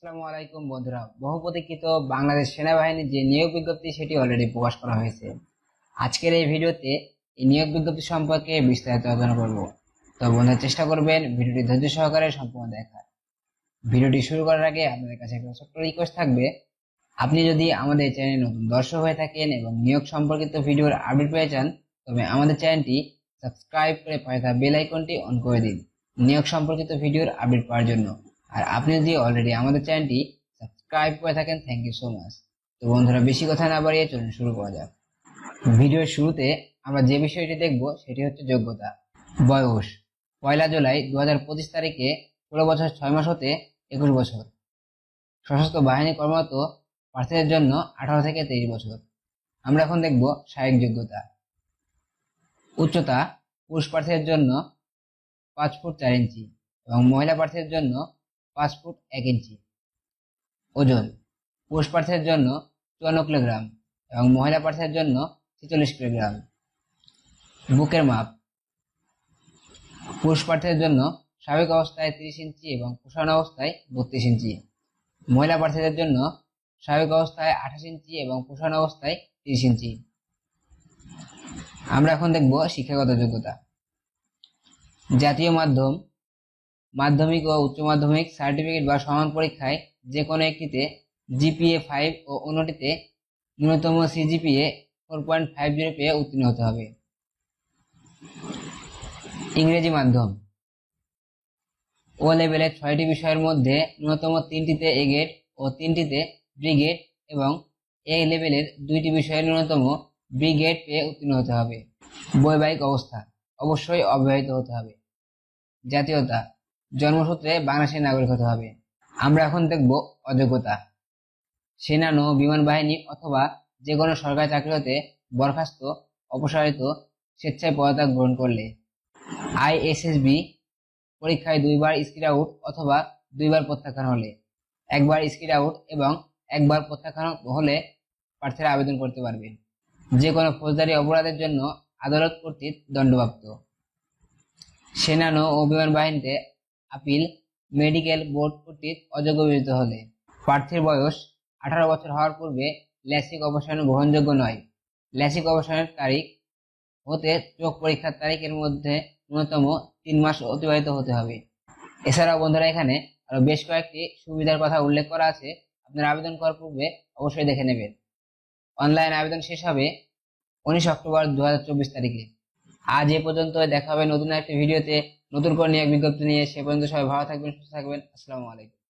আসসালামু আলাইকুম বন্ধুরা, বহুপ্রতীক্ষিত বাংলাদেশ সেনাবাহিনীর যে নিয়োগ বিজ্ঞপ্তি সেটি অলরেডি প্রকাশ করা হয়েছে। আজকের এই ভিডিওতে এই নিয়োগ বিজ্ঞপ্তি সম্পর্কে বিস্তারিত আলোচনা করব। তো বন্ধুরা, চেষ্টা করবেন ভিডিওটি ধৈর্য সহকারে সম্পূর্ণ দেখার। ভিডিওটি শুরু করার আগে আপনাদের কাছে একটা ছোট্ট রিকোয়েস্ট থাকবে, আপনি যদি আমাদের চ্যানেলে নতুন দর্শক হয়ে থাকেন এবং নিয়োগ সম্পর্কিত ভিডিওর আপডেট পেয়ে চান, তবে আমাদের চ্যানেলটি সাবস্ক্রাইব করে পাশে থাকা বেল আইকনটি অন করে দিন নিয়োগ সম্পর্কিত ভিডিওর আপডেট পাওয়ার জন্য। আর আপনি যদি অলরেডি আমাদের চ্যানেলটি সাবস্ক্রাইব করে থাকেন, থ্যাংক ইউ সো মাচ। তো বন্ধুরা, বেশি কথা না বাড়িয়ে চলুন শুরু করা যাক। ভিডিওর শুরুতে আমরা যে বিষয়টি দেখব সেটি হচ্ছে যোগ্যতা। বয়স 1 জুলাই 2025 তারিখে 16 বছর 6 মাস হতে 21 বছর। সশস্ত্র বাহিনী কর্মরত প্রার্থীদের জন্য 18 থেকে 23 বছর। আমরা এখন দেখব শারীরিক যোগ্যতা। উচ্চতা পুরুষ প্রার্থীদের জন্য 5 ফুট 4 ইঞ্চি এবং মহিলা প্রার্থীদের জন্য 5 ফুট 1 ইঞ্চি। ওজন পুরুষ প্রার্থীদের জন্য 54 কিলোগ্রাম এবং মহিলা প্রার্থীদের জন্য 46 কিলোগ্রাম। বুকের মাপ পুরুষ প্রার্থীদের জন্য স্বাভাবিক অবস্থায় 30 ইঞ্চি এবং প্রসারণ অবস্থায় 32 ইঞ্চি। মহিলা প্রার্থীদের জন্য স্বাভাবিক অবস্থায় 28 ইঞ্চি এবং প্রসারণ অবস্থায় 30 ইঞ্চি। আমরা এখন দেখব শিক্ষাগত যোগ্যতা। জাতীয় মাধ্যম, মাধ্যমিক ও উচ্চ মাধ্যমিক সার্টিফিকেট বা সমান পরীক্ষায় যে কোনো একটিতে জিপিএ 5 ও অন্যটিতে ন্যূনতম সিজিপিএ 4.50 পেয়ে উত্তীর্ণ হতে হবে। ইংরেজি মাধ্যম ও লেভেলের 6টি বিষয়ের মধ্যে ন্যূনতম 3টিতে এ গ্রেড ও 3টিতে বি গ্রেড এবং এ লেভেলের 2টি বিষয়ের ন্যূনতম বি গ্রেড পেয়ে উত্তীর্ণ হতে হবে। বৈবাহিক অবস্থা অবশ্যই অবিবাহিত হতে হবে। জাতীয়তা জন্মসূত্রে বাংলাদেশের নাগরিক হতে হবে। আমরা এখন দেখব অযোগ্যতা। সেনা, নৌ, বিমান বাহিনী অথবা যে কোনো সরকারি চাকরি হতে বরখাস্ত, অপসারিত, স্বেচ্ছায় পদত্যাগ গ্রহণ করলে, আইএসএসবি পরীক্ষায় 2 বার স্কিড আউট অথবা 2 বার প্রত্যাখ্যান হলে, 1 বার স্কিড আউট এবং 1 বার প্রত্যাখ্যান হলে প্রার্থীরা আবেদন করতে পারবে। যে কোনো ফৌজদারি অপরাধের জন্য আদালত কর্তৃক দণ্ডপ্রাপ্ত। সেনা, নৌ ও বিমান বাহিনীতে আপিল মেডিকেল বোর্ড কর্তৃক অযোগ্য বিবেচিত হলে, প্রার্থীর বয়স 18 বছর হওয়ার পূর্বে ল্যাসিক অবসান গ্রহণযোগ্য নয়। ল্যাসিক অবসানের তারিখ হতে চোখ পরীক্ষার তারিখের মধ্যে ন্যূনতম 3 মাস অতিবাহিত হতে হবে। এছাড়াও বন্ধুরা, এখানে আরো বেশ কয়েকটি সুবিধার কথা উল্লেখ করা আছে, আপনারা আবেদন করার পূর্বে অবশ্যই দেখে নেবেন। অনলাইন আবেদন শেষ হবে 19 অক্টোবর 2024 তারিখে। আজ এ পর্যন্ত, দেখা হবে নতুন একটি ভিডিওতে নতুন করে নিয়োগ বিজ্ঞপ্তি নিয়ে। সে পর্যন্ত সবাই ভালো থাকবেন, সুস্থ থাকবেন। আসসালামু আলাইকুম।